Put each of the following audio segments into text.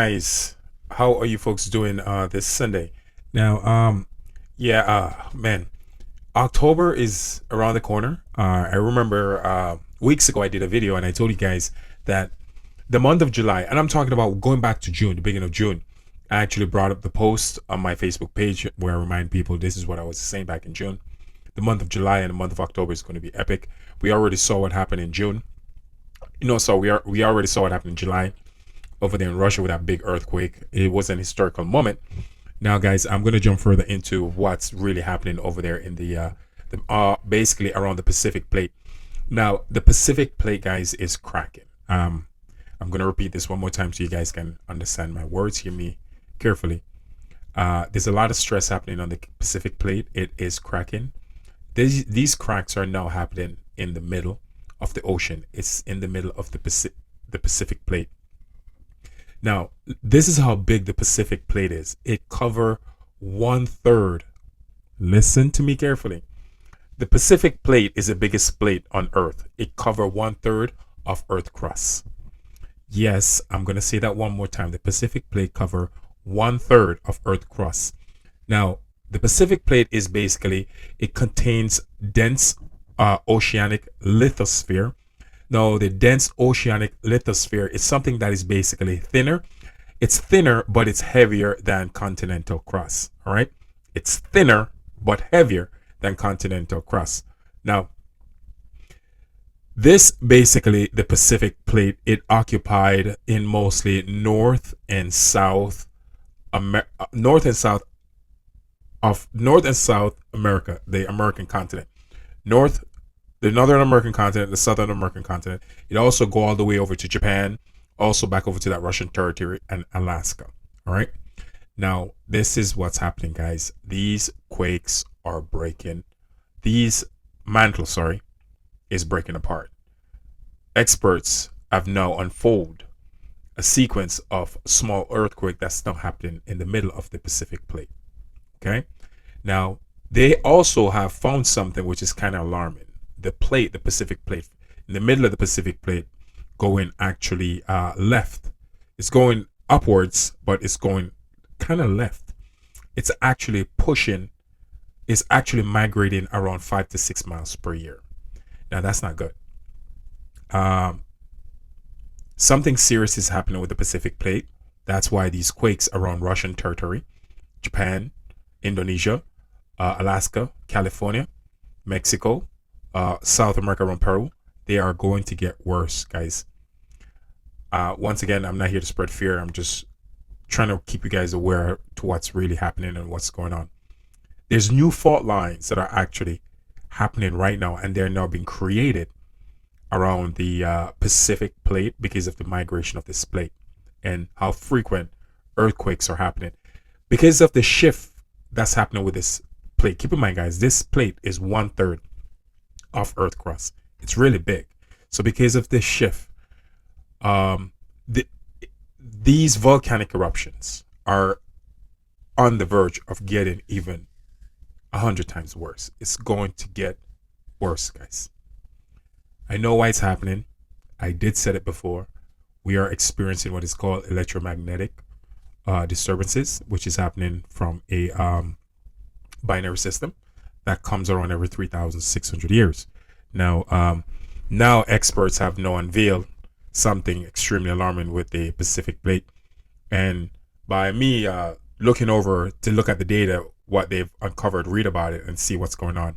Guys, how are you folks doing this Sunday? Now, yeah, man, October is around the corner. I remember weeks ago I did a video and I told you guys that the month of July, and I'm talking about going back to June, the beginning of June. I actually brought up the post on my Facebook page where I remind people this is what I was saying back in June. The month of July and the month of October is going to be epic. We already saw what happened in June. So we already saw what happened in July over there in Russia with that big earthquake. It was an historical moment. Now, guys, I'm gonna jump further into what's really happening over there in basically around the Pacific Plate. Now, the Pacific Plate, guys, is cracking. I'm gonna repeat this one more time so you guys can understand my words. Hear me carefully. There's a lot of stress happening on the Pacific Plate. It is cracking. These cracks are now happening in the middle of the ocean. It's in the middle of the Pacific Plate. Now, this is how big the Pacific Plate is. It cover one third. Listen to me carefully. The Pacific Plate is the biggest plate on Earth. It cover one third of Earth crust. Yes, I'm gonna say that one more time. The Pacific Plate cover one third of Earth crust. Now, the Pacific Plate is basically it contains dense oceanic lithosphere. Now, the dense oceanic lithosphere is something that is basically thinner. It's thinner, but it's heavier than continental crust. All right, it's thinner but heavier than continental crust. Now, this basically the Pacific Plate. It occupied in mostly North and South North and South America, the American continent, North, the Northern American continent, the Southern American continent. It also go all the way over to Japan, also back over to that Russian territory and Alaska. All right. Now, this is what's happening, guys. These quakes are breaking. These mantle, sorry, is breaking apart. Experts have now unfolded a sequence of small earthquake that's now happening in the middle of the Pacific Plate. Okay. Now, they also have found something which is kind of alarming. The plate, the Pacific Plate, in the middle of the Pacific Plate, going actually left. It's going upwards, but it's going kind of left. It's actually pushing, it's actually migrating around 5 to 6 miles per year. Now, that's not good. Um, Something serious is happening with the Pacific Plate. That's why these quakes around Russian territory, Japan, Indonesia, Alaska, California, Mexico, South America around Peru, they are going to get worse, guys. Once again, I'm not here to spread fear. I'm just trying to keep you guys aware to what's really happening and what's going on. There's new fault lines that are actually happening right now, and they're now being created around the Pacific Plate because of the migration of this plate and how frequent earthquakes are happening because of the shift that's happening with this plate. Keep in mind, guys, this plate is one third of Earth crust. It's really big. So because of this shift, um, the, these volcanic eruptions are on the verge of getting even 100 times worse. It's going to get worse, guys. I know why it's happening. I did said it before. We are experiencing what is called electromagnetic disturbances, which is happening from a binary system that comes around every 3,600 years. Now, now experts have now unveiled something extremely alarming with the Pacific Plate, and by me looking over to look at the data, what they've uncovered, read about it, and see what's going on.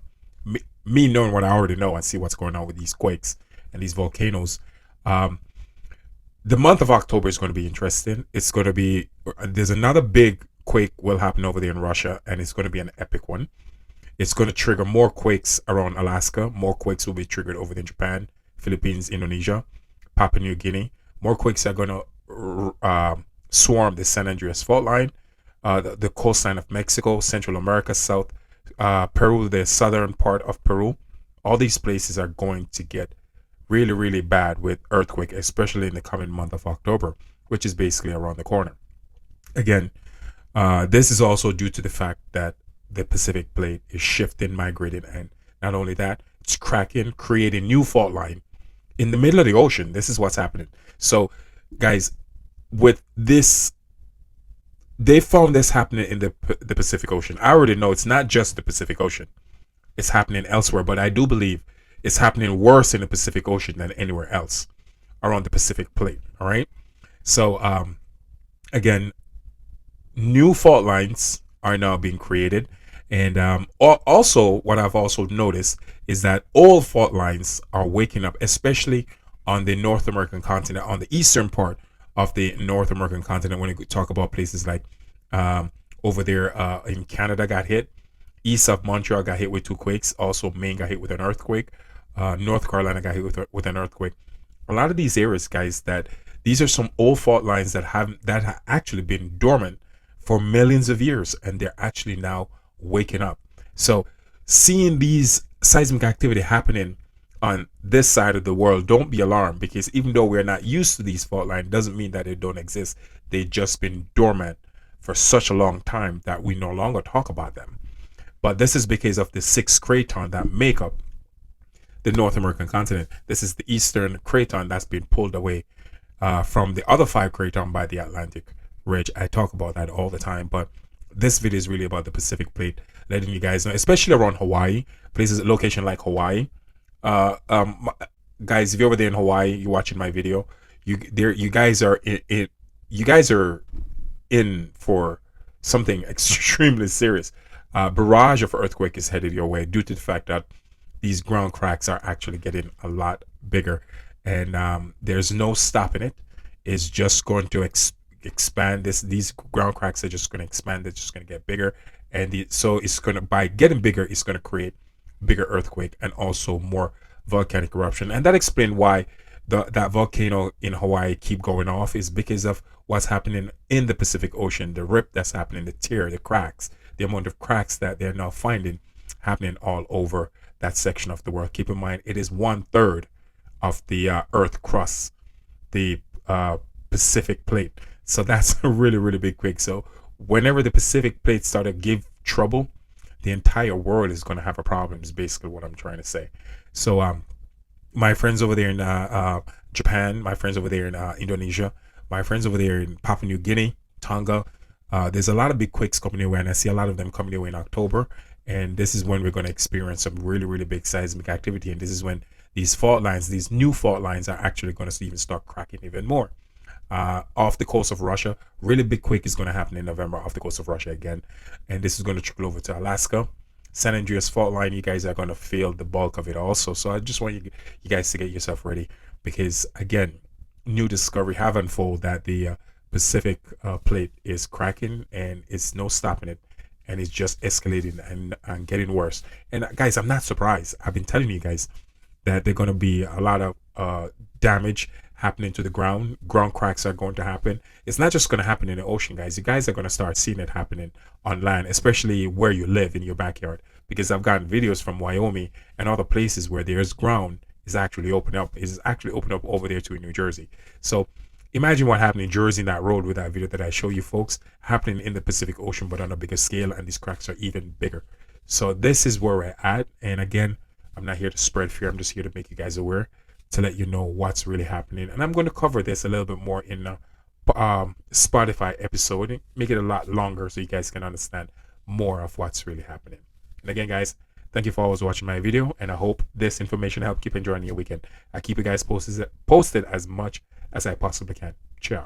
Me knowing what I already know and see what's going on with these quakes and these volcanoes. Um, the month of October is going to be interesting. It's going to be there's another big quake will happen over there in Russia, and it's going to be an epic one. It's going to trigger more quakes around Alaska. More quakes will be triggered over there in Japan, Philippines, Indonesia, Papua New Guinea. More quakes are going to swarm the San Andreas fault line, the coastline of Mexico, Central America, South Peru, the southern part of Peru. All these places are going to get really, really bad with earthquake, especially in the coming month of October, which is basically around the corner. Again, this is also due to the fact that the Pacific Plate is shifting, migrating, and not only that, it's cracking, creating new fault line in the middle of the ocean. This is what's happening. So, guys, with this, they found this happening in the Pacific Ocean. I already know it's not just the Pacific Ocean. It's happening elsewhere, but I do believe it's happening worse in the Pacific Ocean than anywhere else around the Pacific plate. All right. So again, new fault lines are now being created, and also what I've also noticed is that old fault lines are waking up, especially on the North American continent, on the eastern part of the North American continent. When you talk about places like um, over there in Canada got hit, east of Montreal got hit with two quakes. Also, Maine got hit with an earthquake. North Carolina got hit with an earthquake. A lot of these areas, guys, that these are some old fault lines that have actually been dormant for millions of years, and they're actually now waking up. So, seeing these seismic activity happening on this side of the world, don't be alarmed, because even though we're not used to these fault lines, doesn't mean that they don't exist. They've just been dormant for such a long time that we no longer talk about them. But this is because of the six cratons that make up the North American continent. This is the eastern craton that's been pulled away from the other five cratons by the Atlantic Ridge. I talk about that all the time, but this video is really about the Pacific plate, letting you guys know, especially around Hawaii, places, location like Hawaii. Uh, um, Guys, if you're over there in Hawaii, you're watching my video. You guys are you guys are in for something extremely serious. Barrage of earthquake is headed your way due to the fact that these ground cracks are actually getting a lot bigger, and there's no stopping it. It's just going to expand. These ground cracks are just going to expand. It's just going to get bigger, and so it's going to, by getting bigger, it's going to create bigger earthquake and also more volcanic eruption. And that explains why that volcano in Hawaii keep going off, is because of what's happening in the Pacific Ocean, the rip that's happening, the tear, the cracks, the amount of cracks that they're now finding happening all over that section of the world. Keep in mind, it is 1/3 of the Earth crust, the Pacific plate. So that's a really, really big quake. So whenever the Pacific plate start to give trouble, the entire world is going to have a problem, is basically what I'm trying to say. So my friends over there in Japan, my friends over there in Indonesia, my friends over there in Papua New Guinea, Tonga, there's a lot of big quakes coming your way, and I see a lot of them coming your way in October. And this is when we're going to experience some really, really big seismic activity. And this is when these fault lines, these new fault lines, are actually going to even start cracking even more. Off the coast of Russia, really big quake is going to happen in November off the coast of Russia again. And this is going to trickle over to Alaska. San Andreas fault line, you guys are going to feel the bulk of it also. So I just want you guys to get yourself ready, because again, new discovery have unfolded that the Pacific plate is cracking, and it's no stopping it, and it's just escalating and getting worse. And guys, I'm not surprised. I've been telling you guys that there's going to be a lot of damage happening to the ground. Ground cracks are going to happen. It's not just going to happen in the ocean, guys. You guys are going to start seeing it happening on land, especially where you live in your backyard, because I've gotten videos from Wyoming and other places where there's ground is actually open up. Is actually open up over there to New Jersey. So imagine what happened in Jersey in that road with that video that I show you folks, happening in the Pacific Ocean, but on a bigger scale, and these cracks are even bigger. So this is where we're at. And again, I'm not here to spread fear. I'm just here to make you guys aware, to let you know what's really happening. And I'm going to cover this a little bit more in a Spotify episode, make it a lot longer so you guys can understand more of what's really happening. And again, guys, thank you for always watching my video, and I hope this information helped keep enjoying your weekend. I keep you guys posted as much as I possibly can. Ciao.